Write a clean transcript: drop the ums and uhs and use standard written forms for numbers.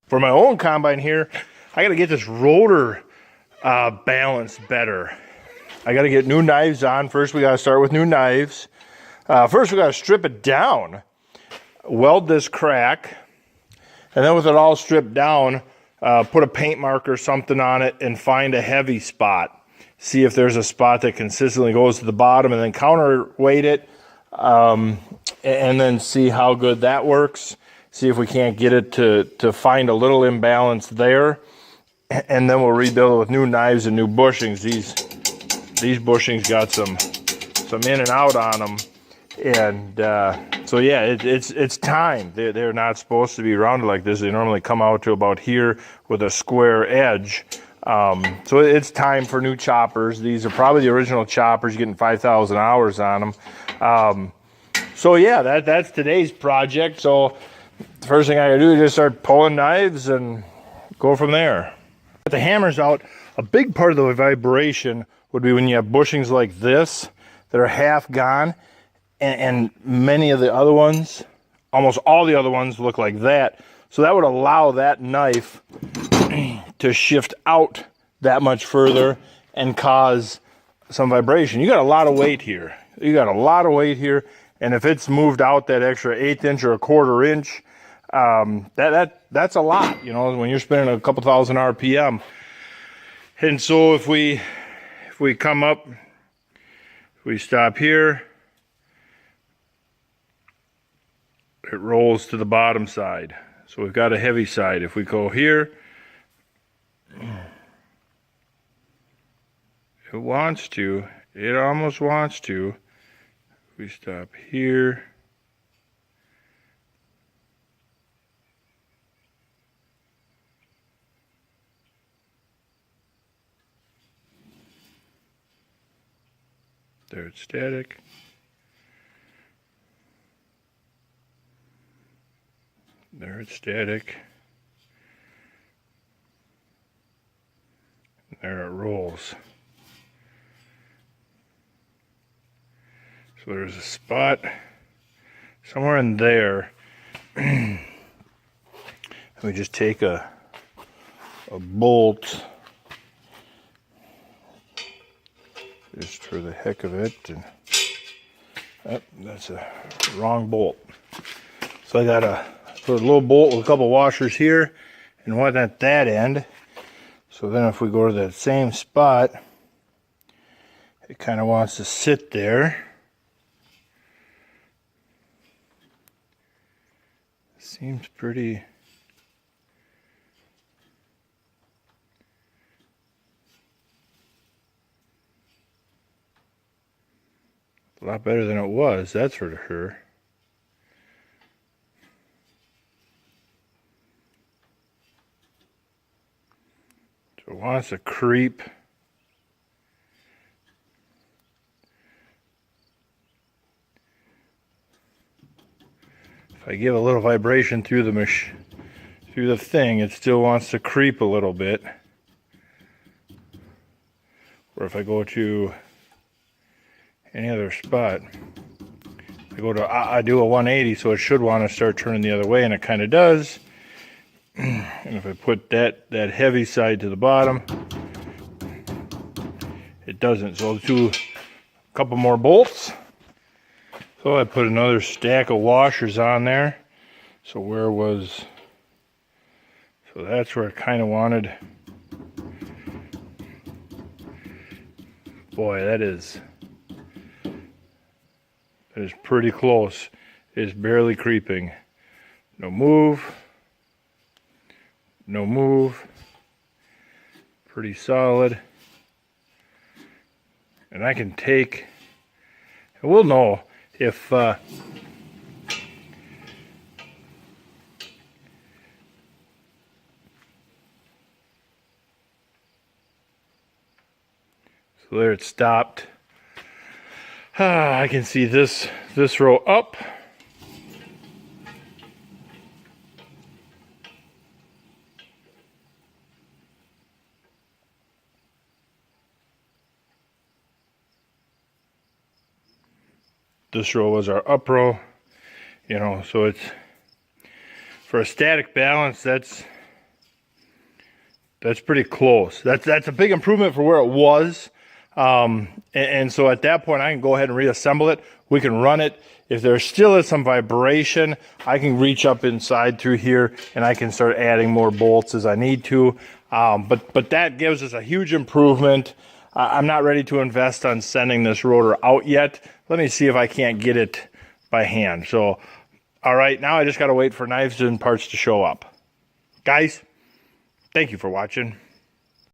For my own combine here, I got to get this rotor balance better. I got to get new knives on. First, we got to start with new knives. First, we got to strip it down, weld this crack, and then with it all stripped down, put a paint mark or something on it and find a heavy spot. See if there's a spot that consistently goes to the bottom, and then counterweight it, and then see how good that works. See if we can't get it to find a little imbalance there, and then we'll rebuild it with new knives and new bushings. These bushings got some in and out on them, and so yeah, it's time. They're not supposed to be rounded like this. They normally come out to about here with a square edge. So it's time for new choppers. These are probably the original choppers, getting 5,000 hours on them. So yeah, that's today's project. So the first thing I gotta do is just start pulling knives and go from there. With the hammers out, a big part of the vibration would be when you have bushings like this that are half gone, and many of the other ones, almost all the other ones, look like that. So that would allow that knife to shift out that much further and cause some vibration. You got a lot of weight here. And if it's moved out that extra 1/8 inch or 1/4 inch, that's a lot, you know, when you're spinning a couple thousand RPM. And so if we come up, if we stop here, it rolls to the bottom side. So we've got a heavy side. If we go here, it almost wants to. We stop here. There it's static. There it's static. There it rolls. So there's a spot somewhere in there. Let me just take a bolt just for the heck of it, and that's a wrong bolt. So I gotta put a little bolt with a couple washers here and one at that end. So then if we go to that same spot, it kind of wants to sit there. Seems pretty. A lot better than it was, that's for sure. So it wants to creep. If I give a little vibration through the thing, it still wants to creep a little bit. Or if I go to any other spot, I do a 180, so it should want to start turning the other way, and it kind of does. And if I put that heavy side to the bottom, it doesn't. So I'll do a couple more bolts. So I put another stack of washers on there. So that's where I kind of wanted. Boy, that is pretty close. It's barely creeping. No move. No move. Pretty solid. And I can take, and we'll know if so there it stopped. I can see this row up. This row was our up row, you know, so it's for a static balance, that's That's pretty close. That's a big improvement for where it was. And so at that point, I can go ahead and reassemble it. We can run it. If there still is some vibration, I can reach up inside through here and I can start adding more bolts as I need to. But that gives us a huge improvement. I'm not ready to invest on sending this rotor out yet. Let me see if I can't get it by hand. So, all right, now I just got to wait for knives and parts to show up. Guys, thank you for watching.